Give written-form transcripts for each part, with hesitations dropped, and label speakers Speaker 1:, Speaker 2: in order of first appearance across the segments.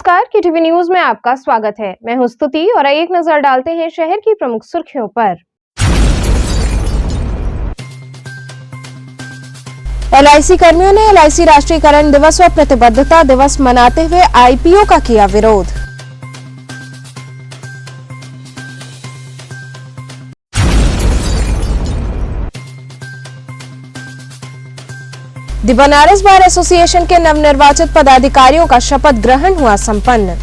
Speaker 1: नमस्कार, KTV news में आपका स्वागत है। मैं हूं स्तुति और एक नजर डालते हैं शहर की प्रमुख सुर्खियों पर। एलआईसी कर्मियों ने एलआईसी राष्ट्रीयकरण दिवस व प्रतिबद्धता दिवस मनाते हुए आईपीओ का किया विरोध। द बनारस बार एसोसिएशन के नवनिर्वाचित पदाधिकारियों का शपथ ग्रहण हुआ संपन्न।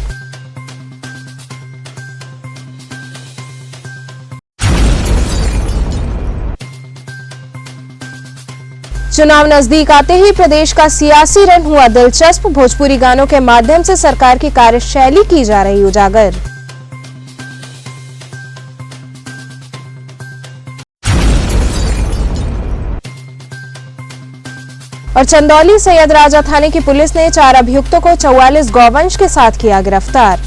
Speaker 1: चुनाव नजदीक आते ही प्रदेश का सियासी रण हुआ दिलचस्प। भोजपुरी गानों के माध्यम से सरकार की कार्यशैली की जा रही उजागर। और चंदौली सैयद राजा थाने की पुलिस ने 4 अभियुक्तों को 44 गौवंश के साथ किया गिरफ्तार।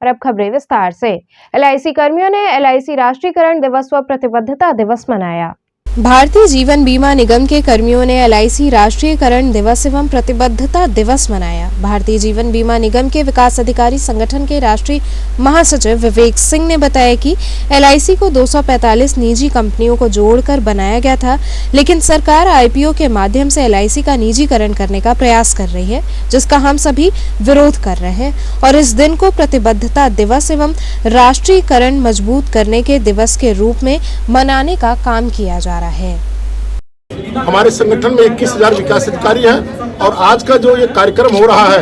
Speaker 1: और अब खबरें विस्तार से। एलआईसी कर्मियों ने एलआईसी राष्ट्रीयकरण दिवस व प्रतिबद्धता दिवस मनाया। भारतीय जीवन बीमा निगम के कर्मियों ने एलआईसी राष्ट्रीयकरण दिवस एवं प्रतिबद्धता दिवस मनाया। भारतीय जीवन बीमा निगम के विकास अधिकारी संगठन के राष्ट्रीय महासचिव विवेक सिंह ने बताया कि एलआईसी को 245 निजी कंपनियों को जोड़कर बनाया गया था, लेकिन सरकार आईपीओ के माध्यम से एलआईसी का निजीकरण करने का प्रयास कर रही है, जिसका हम सभी विरोध कर रहे हैं और इस दिन को प्रतिबद्धता दिवस एवं राष्ट्रीयकरण मजबूत करने के दिवस के रूप में मनाने का काम किया जा रहा है।
Speaker 2: हमारे संगठन में 21,000 विकास अधिकारी हैं और आज का जो ये कार्यक्रम हो रहा है,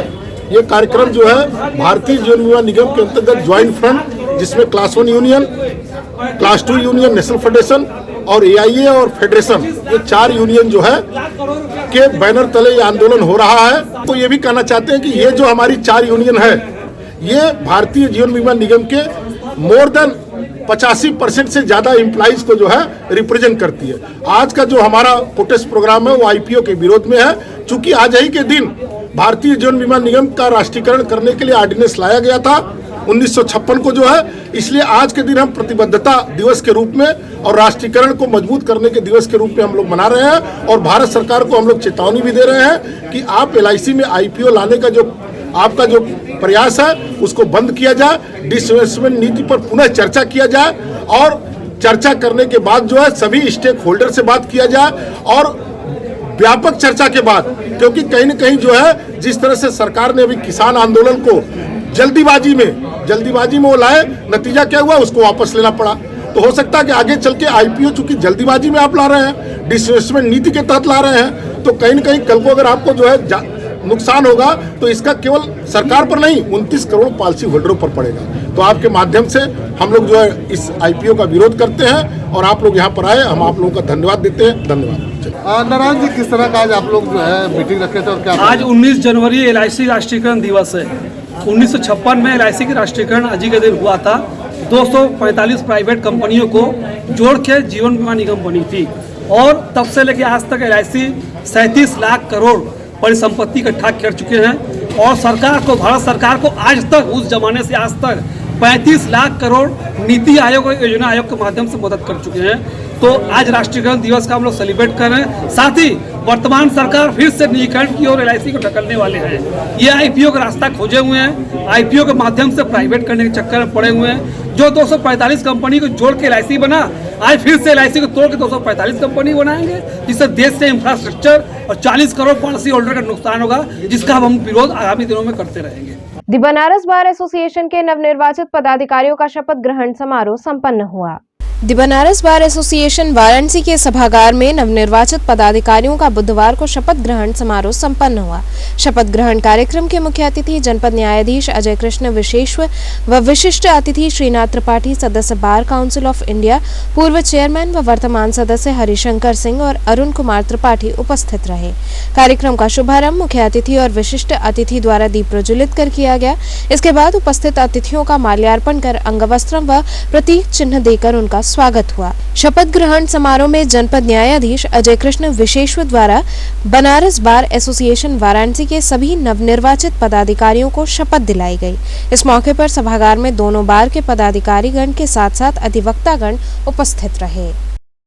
Speaker 2: ये कार्यक्रम जो है भारतीय जीवन बीमा निगम के अंतर्गत ज्वाइंट फ्रंट, जिसमें class 1 union, class 2 union, national federation और एआईए और फेडरेशन, ये 4 यूनियन जो है के बैनर तले ये आंदोलन हो रहा है। तो ये भी कहना चाहते हैं कि ये जो हमारी 4 यूनियन है, ये भारतीय जीवन बीमा निगम के मोर देन 85% से ज्यादा एम्प्लॉइज को जो है रिप्रेजेंट करती है। आज का जो हमारा प्रोटेस्ट प्रोग्राम है वो आईपीओ के विरोध में है। चूंकि आज ही के दिन भारतीय जीवन बीमा निगम का राष्ट्रीयकरण करने के लिए ऑर्डिनेंस लाया गया था 1956 को जो है, इसलिए आज के दिन हम प्रतिबद्धता दिवस के रूप में और राष्ट्रीयकरण को मजबूत करने के दिवस के रूप में हम लोग मना रहे हैं। और भारत सरकार को हम लोग चेतावनी भी दे रहे हैं कि आप एलआईसी में आईपीओ लाने का जो आपका जो प्रयास है उसको बंद किया जाए, डिसइन्वेस्टमेंट नीति पर पुनः चर्चा किया जाए और चर्चा करने के बाद जो है सभी स्टेक होल्डर से बात किया जाए और व्यापक चर्चा के बाद, क्योंकि कहीं न कहीं जो है जिस तरह से सरकार ने अभी किसान आंदोलन को जल्दीबाजी में वो लाए, नतीजा क्या हुआ, उसको वापस लेना पड़ा। तो हो सकता है कि आगे चल के आईपीओ चूंकि जल्दीबाजी में आप ला रहे हैं, डिसइन्वेस्टमेंट नीति के तहत ला रहे हैं, तो कहीं न कहीं कल को अगर आपको जो है नुकसान होगा तो इसका केवल सरकार पर नहीं 29 करोड़ पॉलिसी होल्डरों पर पड़ेगा। तो आपके माध्यम से हम लोग जो है इस आईपीओ का विरोध करते हैं और आप लोग यहाँ पर आए, हम आप लोगों का धन्यवाद देते हैं। धन्यवाद।
Speaker 3: नारायण जी, किस तरह का आज आप लोग जो है मीटिंग रखे थे और क्या?
Speaker 4: आज 19 जनवरी एलआईसी राष्ट्रीयकरण दिवस है। 1956 में एलआईसी की राष्ट्रीयकरण आज ही के दिन हुआ था। 245 प्राइवेट कंपनियों को जोड़ के जीवन बीमा निगम बनी थी और तब से लेकर आज तक एलआईसी 37 लाख करोड़ परिसंपत्ति इकट्ठा कर चुके हैं और सरकार को, भारत सरकार को आज तक, उस जमाने से आज तक 35 लाख करोड़ नीति आयोग और योजना आयोग के माध्यम से मदद कर चुके हैं। तो आज राष्ट्रीयकरण दिवस का हम लोग सेलिब्रेट कर रहे हैं। साथ ही वर्तमान सरकार फिर से निजीकरण की ओर एलआईसी को ढकलने वाले हैं। ये आईपीओ का रास्ता खोजे हुए हैं, आईपीओ के माध्यम से प्राइवेट करने के चक्कर में पड़े हुए हैं। जो 245 कंपनी को जोड़ के एलआईसी बना, आज फिर से एलआईसी को तोड़ के 245 कंपनी बनाएंगे, जिससे देश के इंफ्रास्ट्रक्चर और 40 करोड़ पॉलिसी होल्डर का नुकसान होगा, जिसका हम विरोध आगामी दिनों में करते रहेंगे।
Speaker 1: द बनारस बार एसोसिएशन के नवनिर्वाचित पदाधिकारियों का शपथ ग्रहण समारोह संपन्न हुआ। The Banaras bar association Varanasi के सभागार में नवनिर्वाचित पदाधिकारियों का बुधवार को शपथ ग्रहण समारोह संपन्न हुआ। शपथ ग्रहण कार्यक्रम के मुख्य अतिथि जनपद न्यायाधीश अजय कृष्ण विशेश्वर व विशिष्ट अतिथि श्रीनाथ त्रिपाठी, सदस्य बार काउंसिल ऑफ इंडिया, पूर्व चेयरमैन व वर्तमान सदस्य हरिशंकर सिंह और अरुण कुमार त्रिपाठी उपस्थित रहे। कार्यक्रम का शुभारंभ मुख्य अतिथि और विशिष्ट अतिथि द्वारा दीप प्रज्वलित कर किया गया। इसके बाद उपस्थित अतिथियों का माल्यार्पण कर अंगवस्त्रम व प्रतीक चिन्ह देकर उनका स्वागत हुआ। शपथ ग्रहण समारोह में जनपद न्यायाधीश अजय कृष्ण विशेश्वर द्वारा बनारस बार एसोसिएशन वाराणसी के सभी नवनिर्वाचित पदाधिकारियों को शपथ दिलाई गई। इस मौके पर सभागार में दोनों बार के पदाधिकारीगण के साथ साथ अधिवक्तागण उपस्थित रहे।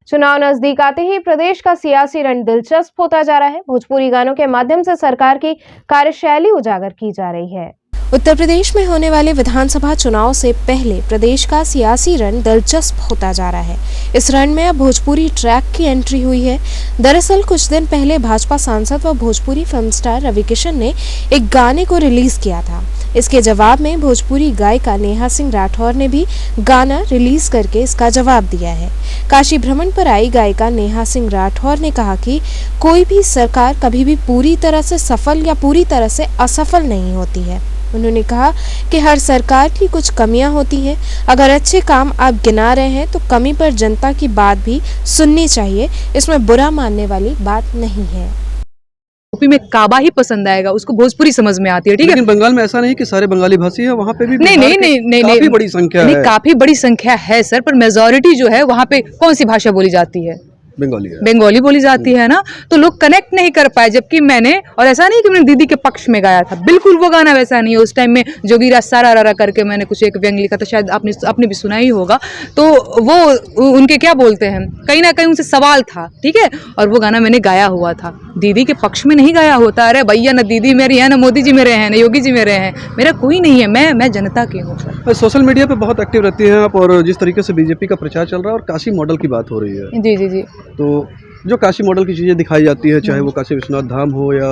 Speaker 1: चुनाव नजदीक आते ही प्रदेश का सियासी रण दिलचस्प होता जा रहा है। भोजपुरी गानों के माध्यम से सरकार की कार्यशैली उजागर की जा रही है। उत्तर प्रदेश में होने वाले विधानसभा चुनाव से पहले प्रदेश का सियासी रण दिलचस्प होता जा रहा है। इस रण में अब भोजपुरी ट्रैक की एंट्री हुई है। दरअसल कुछ दिन पहले भाजपा सांसद व भोजपुरी फिल्म स्टार रवि किशन ने एक गाने को रिलीज किया था। इसके जवाब में भोजपुरी गायिका नेहा सिंह राठौर ने भी गाना रिलीज करके इसका जवाब दिया है। काशी भ्रमण पर आई गायिका नेहा सिंह राठौर ने कहा कि कोई भी सरकार कभी भी पूरी तरह से सफल या पूरी तरह से असफल नहीं होती है। उन्होंने कहा कि हर सरकार की कुछ कमियां होती हैं। अगर अच्छे काम आप गिना रहे हैं तो कमी पर जनता की बात भी सुननी चाहिए। इसमें बुरा मानने वाली बात नहीं है।
Speaker 5: यूपी में काबा ही पसंद आएगा, उसको भोजपुरी समझ में आती है, ठीक है।
Speaker 6: लेकिन बंगाल में ऐसा नहीं कि सारे बंगाली भाषी है, वहाँ पे भी
Speaker 5: नहीं
Speaker 6: काफी बड़ी संख्या है।
Speaker 5: काफी बड़ी संख्या है सर, पर मेजोरिटी जो है वहाँ पे कौन सी भाषा बोली जाती है?
Speaker 6: बंगाली है।
Speaker 5: बंगाली बोली जाती है ना, तो लोग कनेक्ट नहीं कर पाए। जबकि मैंने, और ऐसा नहीं कि मैंने दीदी के पक्ष में गाया था, बिल्कुल वो गाना वैसा नहीं है। उस टाइम में जोगीरा सारा रारा करके मैंने कुछ एक व्यंग लिखा था, शायद आपने भी सुना ही होगा। तो वो उनके क्या बोलते हैं, कहीं ना कहीं उनसे सवाल था, ठीक है, और वो गाना मैंने गाया हुआ था। दीदी के पक्ष में नहीं गाया होता। अरे भैया, ना दीदी मेरी है, ना मोदी जी मेरे हैं, ना योगी जी मेरे हैं, मेरा कोई नहीं है। मैं जनता की हूँ सर।
Speaker 6: सोशल मीडिया पे बहुत एक्टिव रहती हैं आप, और जिस तरीके से बीजेपी का प्रचार चल रहा है और काशी मॉडल की बात हो रही है।
Speaker 5: जी जी जी।
Speaker 6: तो जो काशी मॉडल की चीज़ें दिखाई जाती है, चाहे वो काशी विश्वनाथ धाम हो या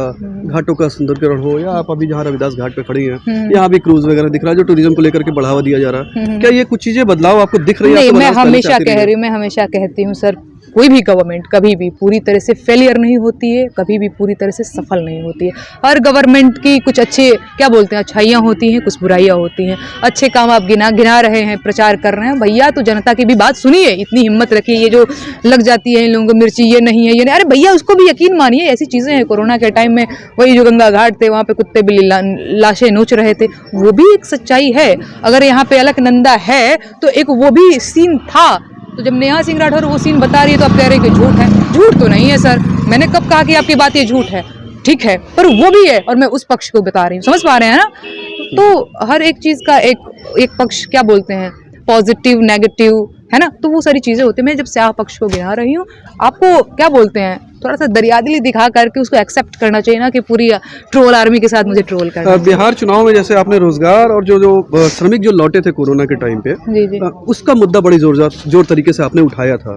Speaker 6: घाटों का सुंदरीकरण हो, या आप अभी जहाँ रविदास घाट पे खड़ी हैं, यहाँ भी क्रूज वगैरह दिख रहा है, जो टूरिज्म को लेकर के बढ़ावा दिया जा रहा है। क्या ये कुछ चीज़ें बदलाव आपको दिख रही है?
Speaker 5: नहीं, मैं हमेशा कह रही हूँ, मैं हमेशा कहती हूँ सर, कोई भी गवर्नमेंट कभी भी पूरी तरह से फेलियर नहीं होती है, कभी भी पूरी तरह से सफल नहीं होती है। हर गवर्नमेंट की कुछ अच्छे, क्या बोलते हैं, अच्छाइयाँ होती हैं, कुछ बुराइयाँ होती हैं। अच्छे काम आप गिना रहे हैं, प्रचार कर रहे हैं, भैया तो जनता की भी बात सुनिए, इतनी हिम्मत रखिए। ये जो लग जाती है इन लोगों को मिर्ची, ये नहीं है, ये नहीं, अरे भैया उसको भी यकीन मानिए। ऐसी चीज़ें हैं, कोरोना के टाइम में वही जो गंगा घाट थे, वहाँ पे कुत्ते बिल्ली लाशें नोच रहे थे, वो भी एक सच्चाई है। अगर यहाँ पे अलकनंदा है तो एक वो भी सीन था। तो जब नेहा सिंह राठौर वो सीन बता रही है तो आप कह रहे हैं कि झूठ है। झूठ तो नहीं है सर, मैंने कब कहा कि आपकी बात ये झूठ है? ठीक है, पर वो भी है और मैं उस पक्ष को बता रही हूँ, समझ पा रहे हैं ना। तो हर एक चीज़ का एक पक्ष, क्या बोलते हैं, पॉजिटिव नेगेटिव, है ना। तो वो सारी चीज़ें होती हैं। मैं जब स्याह पक्ष को गिना रही हूँ, आपको क्या बोलते हैं, थोड़ा सा दरियादिली दिखा करके उसको एक्सेप्ट करना चाहिए ना, कि पूरी ट्रोल आर्मी के साथ मुझे ट्रोल करना।
Speaker 6: बिहार चुनाव में जैसे आपने रोजगार और जो श्रमिक जो लौटे थे कोरोना के टाइम पे,
Speaker 5: जी जी,
Speaker 6: उसका मुद्दा बड़ी जोर तरीके से आपने उठाया था।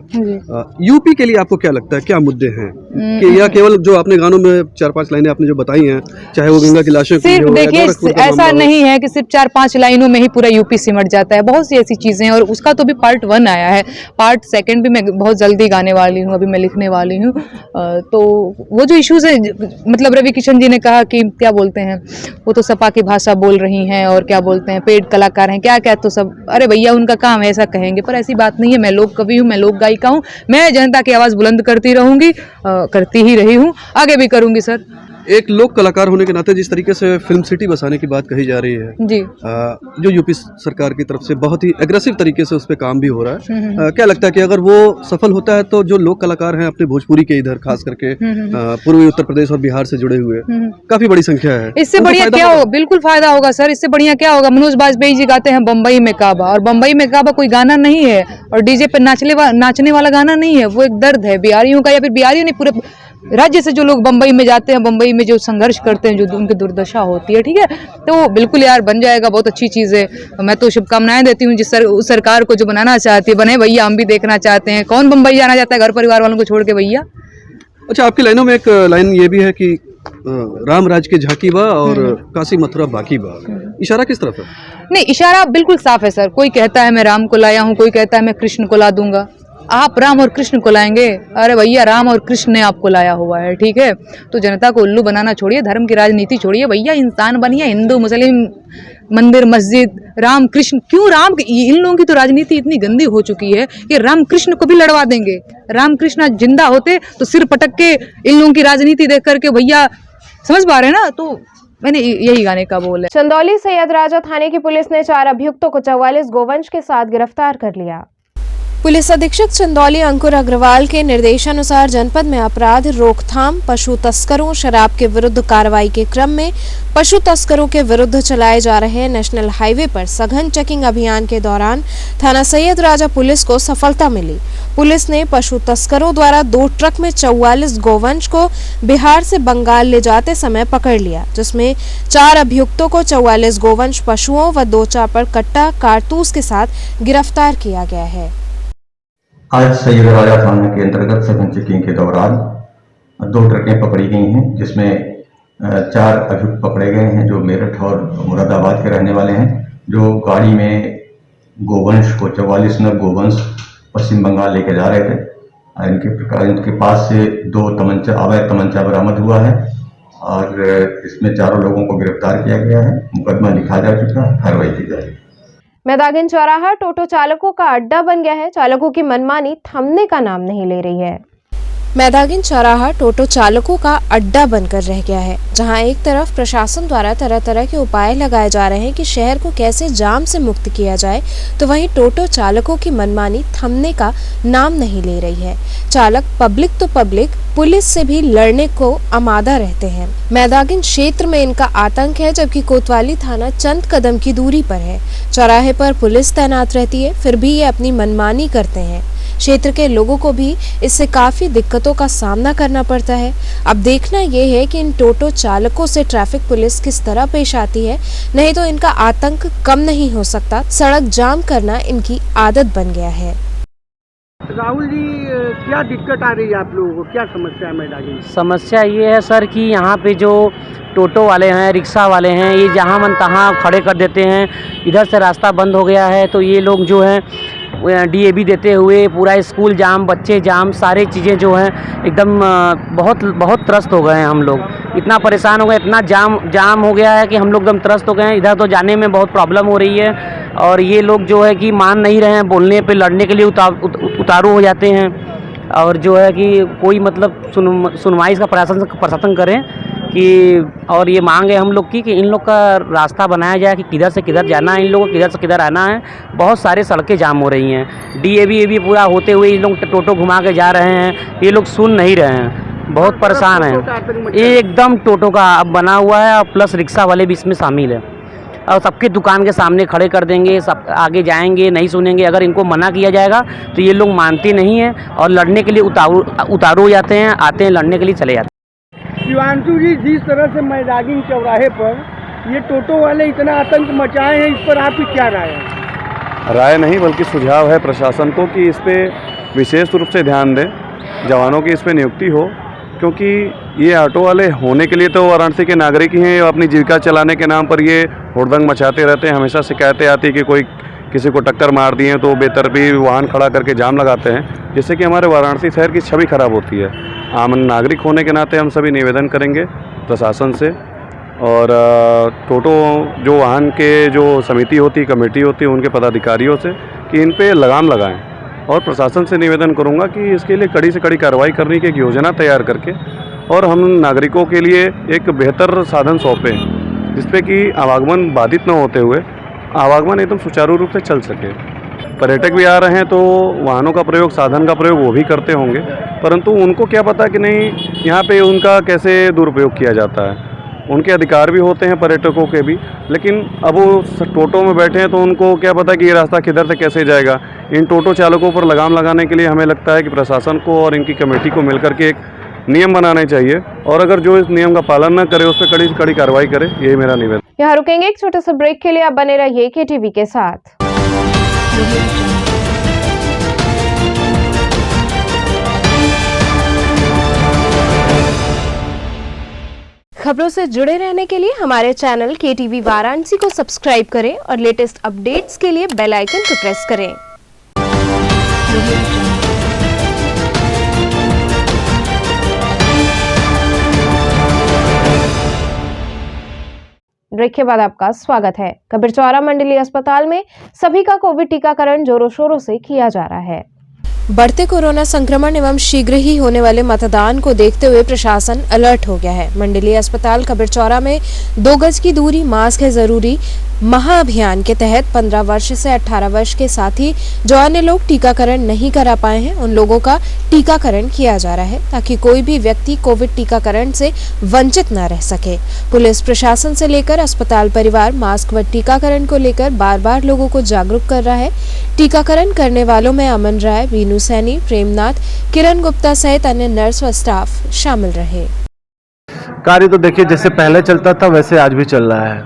Speaker 6: यूपी के लिए आपको क्या लगता है, क्या मुद्दे हैं, कि या केवल जो आपने गानों में 4-5 लाइनें आपने जो बताई हैं, चाहे वो गंगा की लाशें,
Speaker 5: सिर्फ देखिए ऐसा नहीं है कि सिर्फ 4-5 लाइनों में ही पूरा यूपी सिमट जाता है। बहुत सी ऐसी चीजें हैं, और उसका तो भी पार्ट 1 आया है, पार्ट 2 भी मैं बहुत जल्दी गाने वाली हूँ, अभी मैं लिखने वाली हूँ। तो वो जो इश्यूज है, मतलब रवि किशन जी ने कहा कि क्या बोलते हैं, वो तो सपा की भाषा बोल रही हैं, और क्या बोलते हैं, पेड कलाकार हैं, क्या क्या, तो सब, अरे भैया उनका काम है, ऐसा कहेंगे, पर ऐसी बात नहीं है। मैं लोक कवि हूँ, मैं लोक गायिका हूँ, मैं जनता की आवाज़ बुलंद करती रहूँगी, करती ही रही हूँ, आगे भी करूँगी सर।
Speaker 6: एक लोक कलाकार होने के नाते जिस तरीके से फिल्म सिटी बसाने की बात कही जा रही है
Speaker 5: जी,
Speaker 6: जो यूपी सरकार की तरफ से बहुत ही एग्रेसिव तरीके से उस पर काम भी हो रहा है, क्या लगता है कि अगर वो सफल होता है तो जो लोक कलाकार हैं अपने भोजपुरी के इधर, खास करके पूर्वी उत्तर प्रदेश और बिहार से जुड़े हुए काफी बड़ी संख्या है,
Speaker 5: इससे बढ़िया क्या होगा? बिल्कुल फायदा होगा सर, इससे बढ़िया क्या होगा? मनोज बाजपेयी जी गाते हैं बम्बई में काबा, और बम्बई में काबा कोई गाना नहीं है, और डीजे पे नाचने वाला गाना नहीं है, वो एक दर्द है बिहारियों का, या फिर बिहारियों ने पूरे राज्य से जो लोग बम्बई में जाते हैं, बम्बई में जो संघर्ष करते हैं, जो उनकी दुर्दशा होती है, ठीक है। तो बिल्कुल यार बन जाएगा, बहुत अच्छी चीज़ है। मैं तो शुभकामनाएं देती हूँ जिस उस सरकार को जो बनाना चाहती है, बने भैया, हम भी देखना चाहते हैं। कौन बम्बई जाना चाहता है घर परिवार वालों को छोड़ के भैया?
Speaker 6: अच्छा, आपकी लाइनों में एक लाइन ये भी है कि राम राज के झांकी बा और काशी मथुरा बाकी बा, इशारा किस तरफ है?
Speaker 5: नहीं, इशारा बिल्कुल साफ है सर। कोई कहता है मैं राम को लाया हूँ, कोई कहता है मैं कृष्ण को ला दूंगा। आप राम और कृष्ण को लाएंगे? अरे भैया, राम और कृष्ण ने आपको लाया हुआ है, ठीक है। तो जनता को उल्लू बनाना छोड़िए, धर्म की राजनीति छोड़िए भैया, इंसान बनिए। हिंदू मुस्लिम, मंदिर मस्जिद, राम कृष्ण, क्यों राम, इन लोगों की तो राजनीति इतनी गंदी हो चुकी है कि राम कृष्ण को भी लड़वा देंगे। राम कृष्ण जिंदा होते तो सिर पटक के इन लोगों की राजनीति देख करके, भैया समझ पा रहे हैं ना। तो मैंने यही गाने का बोल है।
Speaker 1: चंदौली सैयद राजा थाने की पुलिस ने 4 अभियुक्तों को 44 गोवंश के साथ गिरफ्तार कर लिया। पुलिस अधीक्षक चंदौली अंकुर अग्रवाल के निर्देशानुसार जनपद में अपराध रोकथाम, पशु तस्करों, शराब के विरुद्ध कार्रवाई के क्रम में पशु तस्करों के विरुद्ध चलाए जा रहे नेशनल हाईवे पर सघन चेकिंग अभियान के दौरान थाना सैयद राजा पुलिस को सफलता मिली। पुलिस ने पशु तस्करों द्वारा 2 ट्रक में 44 गोवंश को बिहार से बंगाल ले जाते समय पकड़ लिया, जिसमें 4 अभियुक्तों को 44 गोवंश पशुओं व 2 चापर कट्टा कारतूस के साथ गिरफ्तार किया गया है।
Speaker 7: आज सैयद राजा थाना के अंतर्गत सघन चेकिंग के दौरान 2 ट्रकें पकड़ी गई हैं, जिसमें 4 अभियुक्त पकड़े गए हैं जो मेरठ और मुरादाबाद के रहने वाले हैं, जो गाड़ी में गोवंश को 44 नग गोवंश पश्चिम बंगाल लेके जा रहे थे। इनके पास से 2 अवैध तमंचा बरामद हुआ है और इसमें चारों लोगों को गिरफ्तार किया गया है। मुकदमा लिखा जा चुका है, कार्रवाई की जाएगी।
Speaker 1: मैदागिन चौराहा टोटो चालकों का अड्डा बन गया है। चालकों की मनमानी थमने का नाम नहीं ले रही है। मैदागिन चौराहा टोटो चालकों का अड्डा बनकर रह गया है, जहां एक तरफ प्रशासन द्वारा तरह तरह के उपाय लगाए जा रहे हैं कि शहर को कैसे जाम से मुक्त किया जाए, तो वहीं टोटो चालकों की मनमानी थमने का नाम नहीं ले रही है। चालक पब्लिक तो पब्लिक, पुलिस से भी लड़ने को आमादा रहते हैं। मैदागिन क्षेत्र में इनका आतंक है, जबकि कोतवाली थाना चंद कदम की दूरी पर है। चौराहे पर पुलिस तैनात रहती है, फिर भी ये अपनी मनमानी करते हैं। क्षेत्र के लोगों को भी इससे काफी दिक्कतों का सामना करना पड़ता है। अब देखना यह है कि इन टोटो चालकों से ट्रैफिक पुलिस किस तरह पेश आती है, नहीं तो इनका आतंक कम नहीं हो सकता। सड़क जाम करना इनकी आदत बन गया है।
Speaker 8: राहुल जी, क्या दिक्कत आ रही है आप लोगों को, क्या समस्या है मैदागिन?
Speaker 9: समस्या ये है सर कि यहाँ पे जो टोटो वाले हैं, रिक्शा वाले हैं, ये जहाँ मन तहाँ खड़े कर देते हैं। इधर से रास्ता बंद हो गया है, तो ये लोग जो हैं DAB देते हुए पूरा स्कूल जाम, बच्चे जाम, सारे चीज़ें जो हैं एकदम बहुत त्रस्त हो गए हैं। हम लोग इतना परेशान हो गए, इतना जाम हो गया है कि हम लोग एकदम त्रस्त हो गए हैं। इधर तो जाने में बहुत प्रॉब्लम हो रही है और ये लोग जो है कि मान नहीं रहे हैं, बोलने पे लड़ने के लिए उतारू हो जाते हैं। और जो है कि कोई मतलब सुनवाई का प्रशासन करें कि, और ये मांग है हम लोग की कि इन लोग का रास्ता बनाया जाए कि किधर से किधर जाना है, इन लोगों को किधर से किधर आना है। बहुत सारे सड़कें जाम हो रही हैं। DAB पूरा होते हुए ये लोग टोटो घुमा के जा रहे हैं, ये लोग सुन नहीं रहे हैं, बहुत परेशान हैं। एकदम टोटो का अब बना हुआ है और प्लस रिक्शा वाले भी इसमें शामिल है और सबके दुकान के सामने खड़े कर देंगे, सब आगे जाएंगे, नहीं सुनेंगे। अगर इनको मना किया जाएगा तो ये लोग मानते नहीं हैं और लड़ने के लिए उतारू हो जाते हैं, आते हैं लड़ने के लिए चले जाते हैं।
Speaker 8: शिवांशु जी, जिस तरह से मैदागिन चौराहे पर ये टोटो वाले इतना आतंक मचाए हैं, इस पर आपकी क्या राय है?
Speaker 10: राय नहीं बल्कि सुझाव है प्रशासन को कि इस पे विशेष रूप से ध्यान दें, जवानों की इस पे नियुक्ति हो, क्योंकि ये ऑटो वाले होने के लिए तो वाराणसी के नागरिक ही हैं। अपनी जीविका चलाने के नाम पर ये हुड़दंग मचाते रहते हैं। हमेशा शिकायतें आती कि कोई किसी को टक्कर मार दिए तो बेतरतीब वाहन खड़ा करके जाम लगाते हैं, जिससे कि हमारे वाराणसी शहर की छवि खराब होती है। आम नागरिक होने के नाते हम सभी निवेदन करेंगे प्रशासन से और टोटो जो वाहन के जो समिति होती, कमेटी होती है, उनके पदाधिकारियों से कि इन पे लगाम लगाएं। और प्रशासन से निवेदन करूंगा कि इसके लिए कड़ी से कड़ी कार्रवाई करने की एक योजना तैयार करके और हम नागरिकों के लिए एक बेहतर साधन सौंपें, जिसपे कि आवागमन बाधित न होते हुए आवागमन एकदम सुचारू रूप से चल सके। पर्यटक भी आ रहे हैं तो वाहनों का प्रयोग, साधन का प्रयोग वो भी करते होंगे, परंतु उनको क्या पता कि नहीं यहाँ पे उनका कैसे दुरुपयोग किया जाता है। उनके अधिकार भी होते हैं पर्यटकों के भी, लेकिन अब वो टोटो में बैठे हैं तो उनको क्या पता कि ये रास्ता किधर से कैसे जाएगा। इन टोटो चालकों पर लगाम लगाने के लिए हमें लगता है कि प्रशासन को और इनकी कमेटी को मिलकर के एक नियम बनाने चाहिए और अगर जो इस नियम का पालन न करे उस पर कड़ी से कड़ी कार्रवाई करे, यही मेरा निवेदन।
Speaker 1: यहाँ रुकेंगे एक छोटे से ब्रेक के लिए, आप बने रहिए KTV के साथ। खबरों से जुड़े रहने के लिए हमारे चैनल KTV वाराणसी को सब्सक्राइब करें और लेटेस्ट अपडेट्स के लिए बेल आइकन को प्रेस करें। ब्रेक के बाद आपका स्वागत है। कबीरचौरा मंडलीय अस्पताल में सभी का कोविड टीकाकरण जोरों शोरों से किया जा रहा है। बढ़ते कोरोना संक्रमण एवं शीघ्र ही होने वाले मतदान को देखते हुए प्रशासन अलर्ट हो गया है। मंडलीय अस्पताल कबीरचौरा में 2 गज की दूरी, मास्क है जरूरी, महाअभियान के तहत 15 वर्ष से 18 वर्ष के साथ ही जो अन्य लोग टीकाकरण नहीं करा पाए हैं उन लोगों का टीकाकरण किया जा रहा है ताकि कोई भी व्यक्ति कोविड टीकाकरण से वंचित न रह सके। पुलिस प्रशासन से लेकर अस्पताल परिवार मास्क व टीकाकरण को लेकर बार-बार लोगों को जागरूक कर रहा है। टीकाकरण करने वालों में अमन राय, वीनू सैनी, प्रेमनाथ, किरण गुप्ता सहित अन्य नर्स व स्टाफ शामिल रहे।
Speaker 11: कार्य तो देखिए जैसे पहले चलता था वैसे आज भी चल रहा है,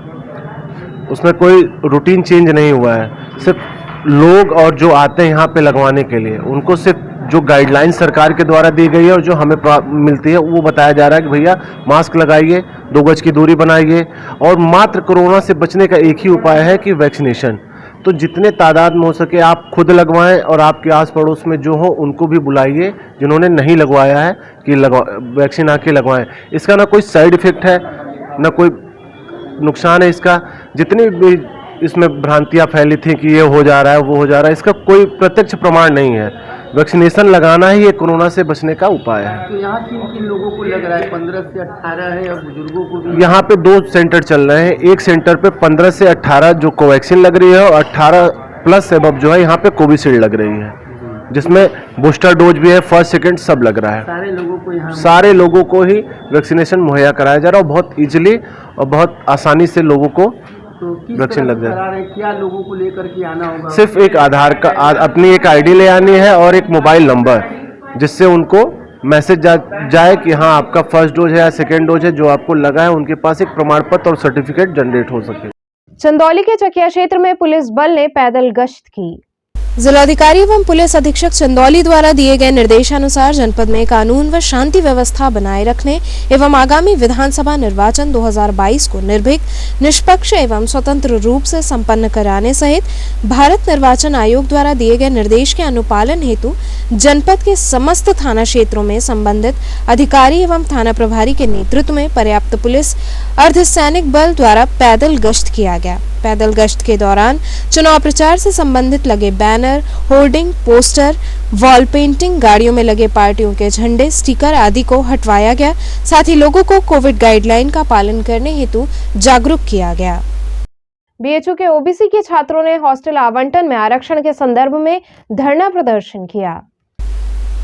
Speaker 11: उसमें कोई रूटीन चेंज नहीं हुआ है। सिर्फ लोग और जो आते हैं यहाँ पे लगवाने के लिए उनको सिर्फ जो गाइडलाइन सरकार के द्वारा दी गई है और जो हमें मिलती है वो बताया जा रहा है कि भैया मास्क लगाइए, 2 गज की दूरी बनाइए और मात्र कोरोना से बचने का एक ही उपाय है कि वैक्सीनेशन। तो जितने तादाद में हो सके आप खुद लगवाएं और आपके आस पड़ोस में जो हो उनको भी बुलाइए जिन्होंने नहीं लगवाया है कि वैक्सीन आके लगवाएं। इसका ना कोई साइड इफेक्ट है ना कोई नुकसान है। इसका जितनी भी इसमें भ्रांतियां फैली थी कि ये हो जा रहा है वो हो जा रहा है, इसका कोई प्रत्यक्ष प्रमाण नहीं है। वैक्सीनेशन लगाना ही ये कोरोना से बचने का उपाय है।
Speaker 8: तो यहाँ किन लोगों को लग रहा है? 15 से 18 है और बुजुर्गों को भी?
Speaker 11: यहाँ पे 2 सेंटर चल रहे हैं। एक सेंटर पे 15 से 18 जो कोवैक्सीन लग रही है और 18 प्लस एबव जो है यहाँ पे कोविशील्ड लग रही है, जिसमें बूस्टर डोज भी है, फर्स्ट सेकंड सब लग रहा है। सारे लोगों को ही वैक्सीनेशन मुहैया कराया जा रहा है और बहुत इजीली और बहुत आसानी से लोगों को वैक्सीन लग जाए।
Speaker 8: क्या लोगों को लेकर के आना होगा?
Speaker 11: सिर्फ एक आधार का अपनी एक आईडी ले आनी है और एक मोबाइल नंबर, जिससे उनको मैसेज जाए कि हाँ आपका फर्स्ट डोज है या सेकेंड डोज है। जो आपको लगा है उनके पास एक प्रमाण पत्र और सर्टिफिकेट जनरेट हो सके।
Speaker 1: चंदौली के चकिया क्षेत्र में पुलिस बल ने पैदल गश्त की। जिलाधिकारी एवं पुलिस अधीक्षक चंदौली द्वारा दिए गए निर्देशानुसार जनपद में कानून व शांति व्यवस्था बनाए रखने एवं आगामी विधानसभा निर्वाचन 2022 को निर्भीक, निष्पक्ष एवं स्वतंत्र रूप से संपन्न कराने सहित भारत निर्वाचन आयोग द्वारा दिए गए निर्देश के अनुपालन हेतु जनपद के समस्त थाना क्षेत्रों में संबंधित अधिकारी एवं थाना प्रभारी के नेतृत्व में पर्याप्त पुलिस अर्धसैनिक बल द्वारा पैदल गश्त किया गया। पैदल गश्त के दौरान चुनाव प्रचार से संबंधित लगे banner, hoarding, poster, wall painting, गाड़ियों में लगे पार्टियों के झंडे, स्टिकर आदि को हटवाया गया। साथ ही लोगों को कोविड गाइडलाइन का पालन करने हेतु जागरूक किया गया। बीएचयू के ओबीसी के छात्रों ने हॉस्टल आवंटन में आरक्षण के संदर्भ में धरना प्रदर्शन किया।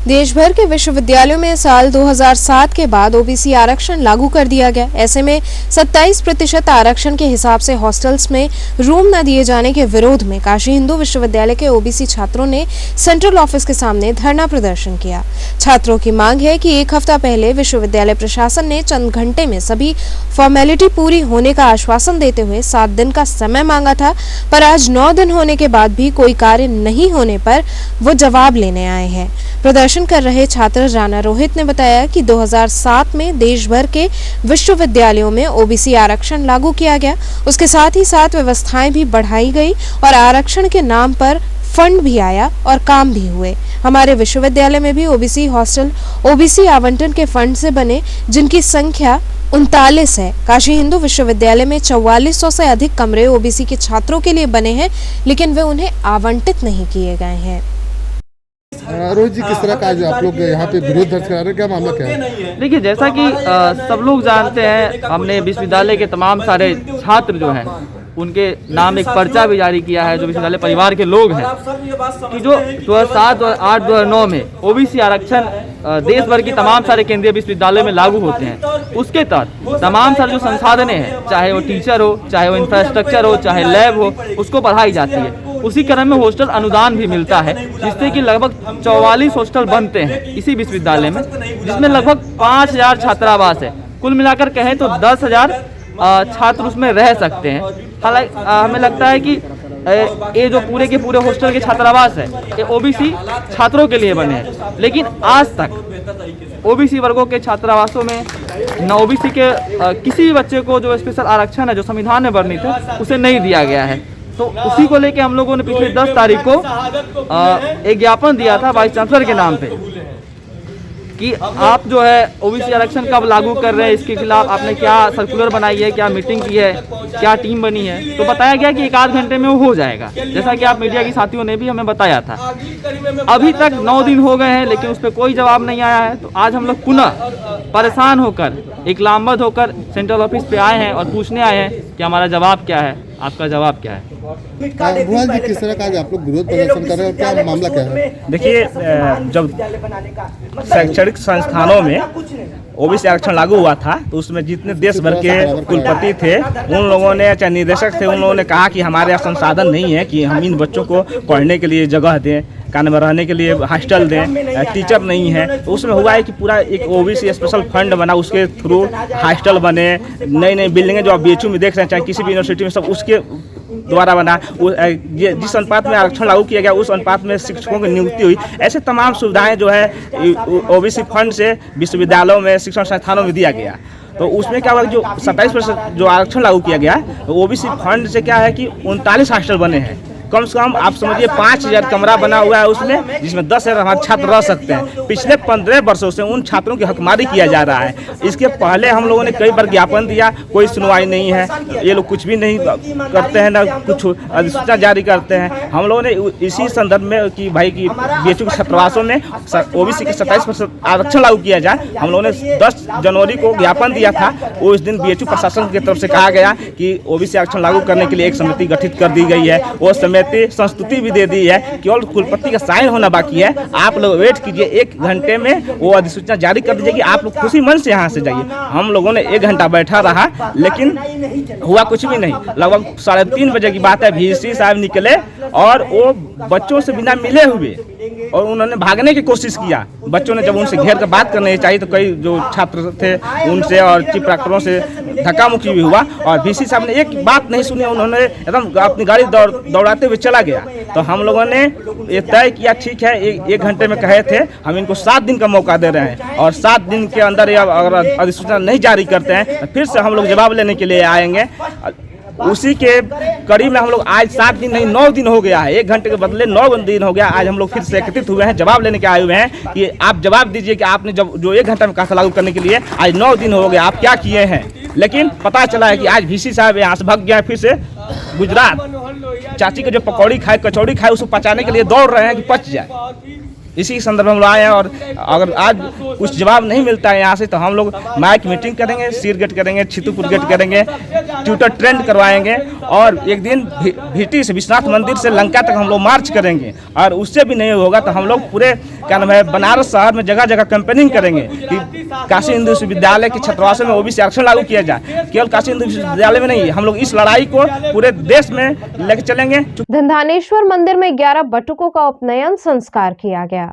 Speaker 1: देश भर के विश्वविद्यालयों में साल 2007 के बाद ओबीसी आरक्षण लागू कर दिया गया। ऐसे में 27% आरक्षण के हिसाब से हॉस्टल्स में रूम न दिए जाने के विरोध में काशी हिंदू विश्वविद्यालय के ओबीसी छात्रों ने सेंट्रल ऑफिस के सामने धरना प्रदर्शन किया। छात्रों की मांग है कि एक हफ्ता पहले विश्वविद्यालय प्रशासन ने चंद घंटे में सभी फॉर्मेलिटी पूरी होने का आश्वासन देते हुए 7 दिन का समय मांगा था, पर आज 9 दिन होने के बाद भी कोई कार्य नहीं होने पर वो जवाब लेने आए हैं। प्रदर्शन कर रहे छात्र राणा रोहित ने बताया कि 2007 में देश भर के विश्वविद्यालयों में ओबीसी आरक्षण लागू किया गया। उसके साथ ही साथ व्यवस्थाएं भी बढ़ाई गई और आरक्षण के नाम पर फंड भी आया और काम भी हुए। हमारे विश्वविद्यालय में भी ओबीसी हॉस्टल ओबीसी आवंटन के फंड से बने, जिनकी संख्या 39 है। काशी हिंदू विश्वविद्यालय में 4400 से अधिक कमरे ओबीसी के छात्रों के लिए बने हैं, लेकिन वे उन्हें आवंटित नहीं किए गए हैं।
Speaker 3: रोहित जी, किस तरह का आज आप लोग यहाँ पे विरोध दर्ज करा रहे हैं, क्या मामला क्या है?
Speaker 12: देखिए, जैसा कि सब लोग जानते हैं, हमने विश्वविद्यालय के तमाम सारे छात्र जो हैं उनके नाम एक पर्चा भी जारी किया है, जो विश्वविद्यालय परिवार के लोग हैं, कि जो 2007, 2008, 2009 में ओबीसी आरक्षण देश भर की तमाम सारे केंद्रीय विश्वविद्यालय में लागू होते हैं। उसके तहत तमाम सारे जो संसाधन हैं, चाहे वो टीचर हो, चाहे वो इंफ्रास्ट्रक्चर हो, चाहे लैब हो, उसको बढ़ाई जाती है। उसी क्रम में हॉस्टल अनुदान भी मिलता है, जिससे कि लगभग 44 हॉस्टल बनते हैं इसी विश्वविद्यालय में, जिसमें लगभग 5000 छात्रावास है। कुल मिलाकर कहें तो 10,000 छात्र उसमें रह सकते हैं। हालांकि हमें लगता है कि ये जो पूरे के पूरे हॉस्टल के छात्रावास है ये ओबीसी छात्रों के लिए बने हैं, लेकिन आज तक ओबीसी वर्गों के छात्रावासों में न ओबीसी के किसी भी बच्चे को जो स्पेशल आरक्षण है जो संविधान में वर्णित है उसे नहीं दिया गया है। तो उसी को लेके हम लोगों ने पिछले 10 तारीख को एक ज्ञापन दिया था वाइस चांसलर के नाम पे कि आप जो है ओबीसी आरक्षण कब लागू कर रहे हैं, इसके खिलाफ आपने क्या सर्कुलर बनाई है, क्या मीटिंग की है, क्या टीम बनी है। तो बताया गया कि 1 आध घंटे में वो हो जाएगा, जैसा कि आप मीडिया के साथियों ने भी हमें बताया था। अभी तक 9 दिन हो गए हैं, लेकिन उस पर कोई जवाब नहीं आया है। तो आज हम लोग पुनः परेशान होकर एक लामबद्ध होकर सेंट्रल ऑफिस पे आए हैं और पूछने आए हैं कि हमारा जवाब क्या है। आपका जवाब क्या है?
Speaker 3: भुआल जी, किस तरह का आज आप लोग विरोध प्रदर्शन कर रहे हैं और क्या मामला क्या है?
Speaker 13: देखिए, जब शैक्षणिक संस्थानों में ओबीसी आरक्षण लागू हुआ था तो उसमें जितने देश भर के कुलपति थे, उन लोगों ने, चाहे निदेशक थे, उन लोगों ने कहा कि हमारे यहाँ संसाधन नहीं है कि हम इन बच्चों को पढ़ने के लिए जगह दें, कान में रहने के लिए हॉस्टल दें, टीचर नहीं है। तो उसमें हुआ है कि पूरा एक ओबीसी स्पेशल फंड बना, उसके थ्रू हॉस्टल बने, नई नई बिल्डिंगें जो आप बीएचयू में देख रहे हैं, चाहे किसी भी यूनिवर्सिटी में, सब उसके द्वारा बना। जिस अनुपात में आरक्षण लागू किया गया उस अनुपात में शिक्षकों की नियुक्ति हुई। ऐसे तमाम सुविधाएं जो है ओबीसी फंड से विश्वविद्यालयों में, शिक्षण संस्थानों में दिया गया। तो उसमें क्या हुआ, जो 27% जो आरक्षण लागू किया गया ओबीसी फंड से क्या है कि 39 हॉस्टल बने हैं। कम से कम आप समझिए 5000 कमरा बना हुआ है उसमें, जिसमें 10,000 हमारे छात्र रह सकते हैं। पिछले 15 वर्षों से उन छात्रों की हकमारी किया जा रहा है। इसके पहले हम लोगों ने कई बार ज्ञापन दिया, कोई सुनवाई नहीं है। ये लोग कुछ भी नहीं करते हैं, ना कुछ अधिसूचना जारी करते हैं। हम लोगों ने इसी संदर्भ में कि भाई की बीएचयू के छात्रावासों में ओबीसी के 27% आरक्षण लागू किया जाए, हम लोगों ने 10 जनवरी को ज्ञापन दिया था। उस दिन बीएचयू प्रशासन की तरफ से कहा गया कि ओबीसी आरक्षण लागू करने के लिए एक समिति गठित कर दी गई है। वो संस्तुति भी दे दी है, केवल कुलपति का साइन होना बाकी है। आप लोग वेट कीजिए, 1 घंटे में वो अधिसूचना जारी कर दीजिएगी। आप लोग खुशी मन से यहाँ से जाइए। हम लोगों ने 1 घंटा बैठा रहा, लेकिन हुआ कुछ भी नहीं। लगभग 3:30 बजे की बात है, वीसी साहब निकले और वो बच्चों से बिना मिले हुए और उन्होंने भागने की कोशिश किया। बच्चों ने जब उनसे घेर कर बात करनी चाहिए तो कई जो छात्र थे उनसे और चीफ प्राक्टरों से धक्का मुक्की भी हुआ और वीसी साहब ने एक बात नहीं सुनी। उन्होंने एकदम अपनी गाड़ी दौड़ाते हुए चला गया। तो हम लोगों ने ये तय किया, ठीक है, 1 घंटे में कहे थे, हम इनको 7 दिन का मौका दे रहे हैं और 7 दिन के अंदर अगर अधिसूचना नहीं जारी करते हैं तो फिर से हम लोग जवाब लेने के लिए आएंगे। उसी के कड़ी में हम लोग आज 7 दिन नहीं 9 दिन हो गया है, 1 घंटे के बदले 9 दिन हो गया। आज हम लोग फिर से एकत्रित हुए हैं, जवाब लेने के आए हुए हैं कि आप जवाब दीजिए कि आपने जो 1 घंटा में कहा था लागू करने के लिए, आज 9 दिन हो गया, आप क्या किए हैं। लेकिन पता चला है कि आज वीसी साहब यहाँ से भाग गया, फिर से गुजरात चाची के जो पकौड़ी खाए, कचौड़ी खाए, उसको पचाने के लिए दौड़ रहे हैं कि पच जाए। इसी संदर्भ में हम लोग आए हैं और अगर आज कुछ जवाब नहीं मिलता है यहाँ से तो हम लोग माइक मीटिंग करेंगे, सीर गेट करेंगे, छितुपुर गेट करेंगे, ट्विटर ट्रेंड करवाएंगे और एक दिन भीटी से विश्वनाथ मंदिर से लंका तक हम लोग मार्च करेंगे। और उससे भी नहीं होगा तो हम लोग पूरे क्या नाम है बनारस शहर में जगह जगह कैंपेनिंग करेंगे कि काशी हिंदू विश्वविद्यालय के छात्रावासों में ओबीसी आरक्षण लागू किया जाए। केवल काशी हिंदू विश्वविद्यालय में नहीं, हम लोग इस लड़ाई को पूरे देश में लेकर चलेंगे।
Speaker 1: धन्धानेश्वर मंदिर में 11 बटुकों का उपनयन संस्कार किया गया।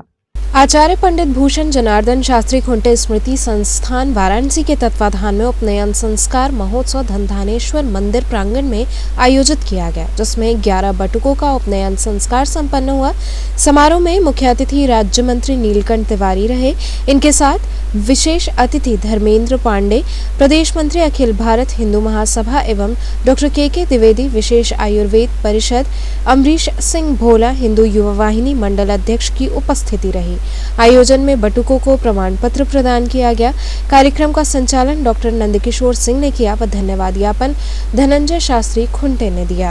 Speaker 14: आचार्य पंडित भूषण जनार्दन शास्त्री खुंटे स्मृति संस्थान वाराणसी के तत्वाधान में उपनयन संस्कार महोत्सव धन्धानेश्वर मंदिर प्रांगण में आयोजित किया गया, जिसमें 11 बटुकों का उपनयन संस्कार संपन्न हुआ। समारोह में मुख्य अतिथि राज्य मंत्री नीलकंठ तिवारी रहे। इनके साथ विशेष अतिथि धर्मेंद्र पांडे, प्रदेश मंत्री अखिल भारत हिंदू महासभा एवं डॉक्टर के द्विवेदी, विशेष आयुर्वेद परिषद अमरीश सिंह भोला, हिंदू युवा वाहिनी मंडल अध्यक्ष की उपस्थिति रही। आयोजन में बटुकों को प्रमाण पत्र प्रदान किया गया। कार्यक्रम का संचालन डॉक्टर नंदकिशोर सिंह ने किया व धन्यवाद ज्ञापन धनंजय शास्त्री खुंटे ने दिया।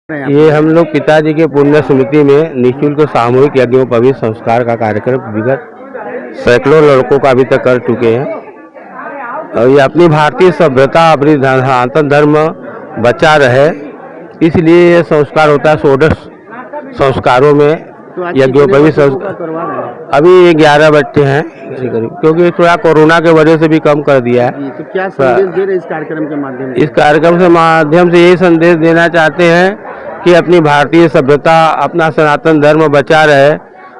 Speaker 15: ये हम लोग पिताजी के पुण्य स्मृति में निःशुल्क सामूहिक यज्ञोपवीत संस्कार का कार्यक्रम विगत सैकड़ों लड़कों का अभी तक कर चुके हैं और ये अपनी भारतीय सभ्यता, अपनी सनातन धर्म बचा रहे, इसलिए ये संस्कार होता है। 16 संस्कारों में यज्ञोपवीत संस्कार अभी ये 11 बच्चे हैं क्योंकि थोड़ा कोरोना के वजह से भी कम कर दिया है।
Speaker 8: तो क्या संदेश दे रहे इस कार्यक्रम के माध्यम से?
Speaker 15: इस कार्यक्रम के माध्यम से यही संदेश देना चाहते हैं कि अपनी भारतीय सभ्यता, अपना सनातन धर्म बचा रहे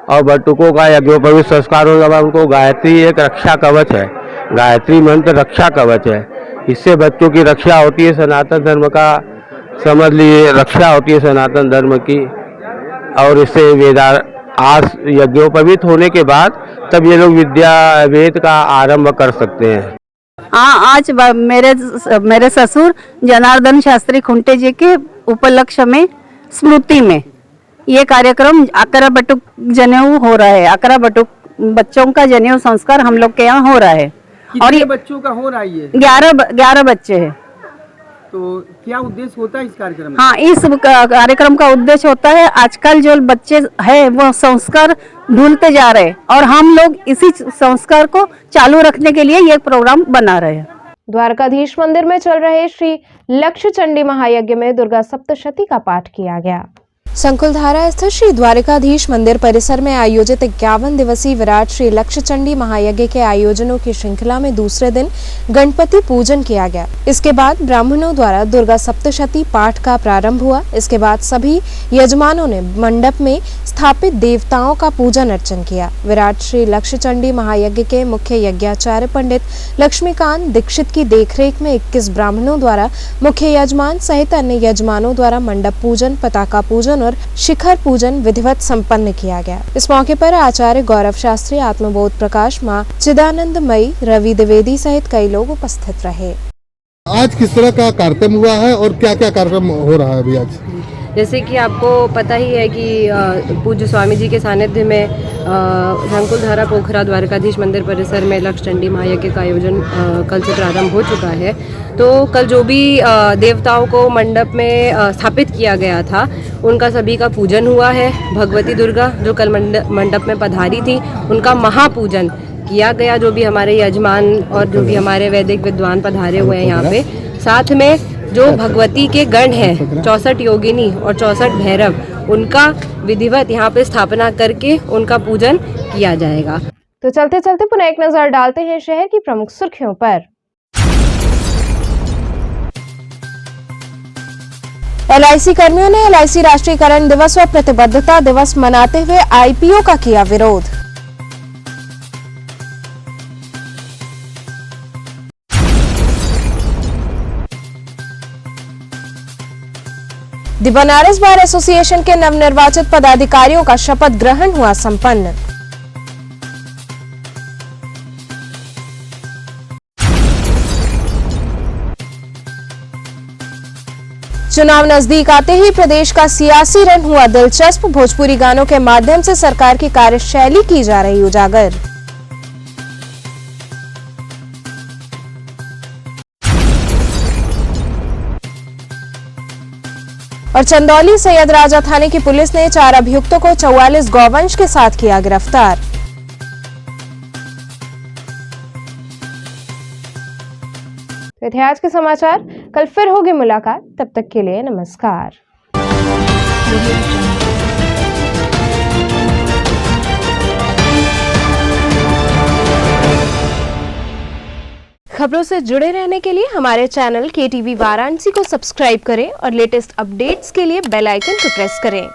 Speaker 15: और बटुकों का यज्ञोपवीत संस्कार होगा। उनको गायत्री एक रक्षा कवच है, गायत्री मंत्र रक्षा कवच है। इससे बच्चों की रक्षा होती है, सनातन धर्म का समझ लिए रक्षा होती है सनातन धर्म की। और इससे आज यज्ञोपवीत होने के बाद तब ये लोग विद्या वेद का आरंभ कर सकते हैं।
Speaker 16: हाँ, आज मेरे ससुर जनार्दन शास्त्री खुंटे जी के उपलक्ष्य में स्मृति में ये कार्यक्रम 11 बटुक जनेऊ हो रहा है। 11 बटुक बच्चों का जनेऊ संस्कार हम लोग के यहाँ हो रहा है। और ये
Speaker 8: बच्चों का हो रहा है?
Speaker 16: 11 बच्चे हैं।
Speaker 8: तो क्या उद्देश्य होता है इस कार्यक्रम में?
Speaker 16: हाँ, इस कार्यक्रम का उद्देश्य होता है, आजकल जो बच्चे हैं वो संस्कार भूलते जा रहे हैं और हम लोग इसी संस्कार को चालू रखने के लिए ये प्रोग्राम बना रहे हैं।
Speaker 1: द्वारकाधीश मंदिर में चल रहे श्री लक्ष्य चंडी महायज्ञ में दुर्गा सप्तशती का पाठ किया गया। संकुलधारा स्थित श्री द्वारकाधीश मंदिर परिसर में आयोजित 51 दिवसीय विराट श्री लक्ष्य चंडी महायज्ञ के आयोजनों की श्रृंखला में दूसरे दिन गणपति पूजन किया गया। इसके बाद ब्राह्मणों द्वारा दुर्गा सप्तशती पाठ का प्रारंभ हुआ। इसके बाद सभी यजमानों ने मंडप में स्थापित देवताओं का पूजन अर्चन किया। विराट श्री लक्ष्य चंडी महायज्ञ के मुख्य यज्ञाचार्य पंडित लक्ष्मीकांत दीक्षित की देखरेख में 21 ब्राह्मणों द्वारा मुख्य यजमान सहित अन्य यजमानों द्वारा मंडप पूजन, पताका पूजन और शिखर पूजन विधिवत संपन्न किया गया। इस मौके पर आचार्य गौरव शास्त्री, आत्मबोध प्रकाश, मां चिदानंदमयी, रवि द्विवेदी सहित कई लोग उपस्थित रहे।
Speaker 3: आज किस तरह का कार्यक्रम हुआ है और क्या क्या कार्यक्रम हो रहा है अभी आज?
Speaker 17: जैसे कि आपको पता ही है कि पूज्य स्वामी जी के सानिध्य में संकुलधारा पोखरा द्वारकाधीश मंदिर परिसर में लक्ष्य चंडी महायज्ञ का आयोजन कल से प्रारंभ हो चुका है। तो कल जो भी देवताओं को मंडप में स्थापित किया गया था उनका सभी का पूजन हुआ है। भगवती दुर्गा जो कल मंडप में पधारी थी उनका महापूजन किया गया। जो भी हमारे यजमान और जो भी हमारे वैदिक विद्वान पधारे हुए हैं यहाँ पे, साथ में जो भगवती के गण हैं 64 योगिनी और 64 भैरव, उनका विधिवत यहाँ पे स्थापना करके उनका पूजन किया जाएगा।
Speaker 1: तो चलते चलते पुनः एक नजर डालते हैं शहर की प्रमुख सुर्खियों पर। LIC कर्मियों ने LIC राष्ट्रीयकरण दिवस व प्रतिबद्धता दिवस मनाते हुए IPO का किया विरोध। द बनारस बार एसोसिएशन के नवनिर्वाचित पदाधिकारियों का शपथ ग्रहण हुआ संपन्न। चुनाव नजदीक आते ही प्रदेश का सियासी रण हुआ दिलचस्प। भोजपुरी गानों के माध्यम से सरकार की कार्यशैली की जा रही उजागर। और चंदौली सैयद राजा थाने की पुलिस ने 4 अभियुक्तों को 44 गौवंश के साथ किया गिरफ्तार। तो थे आज के समाचार। कल फिर होगी मुलाकात, तब तक के लिए नमस्कार। खबरों से जुड़े रहने के लिए हमारे चैनल KTV वाराणसी को सब्सक्राइब करें और लेटेस्ट अपडेट्स के लिए बेल आइकन को प्रेस करें।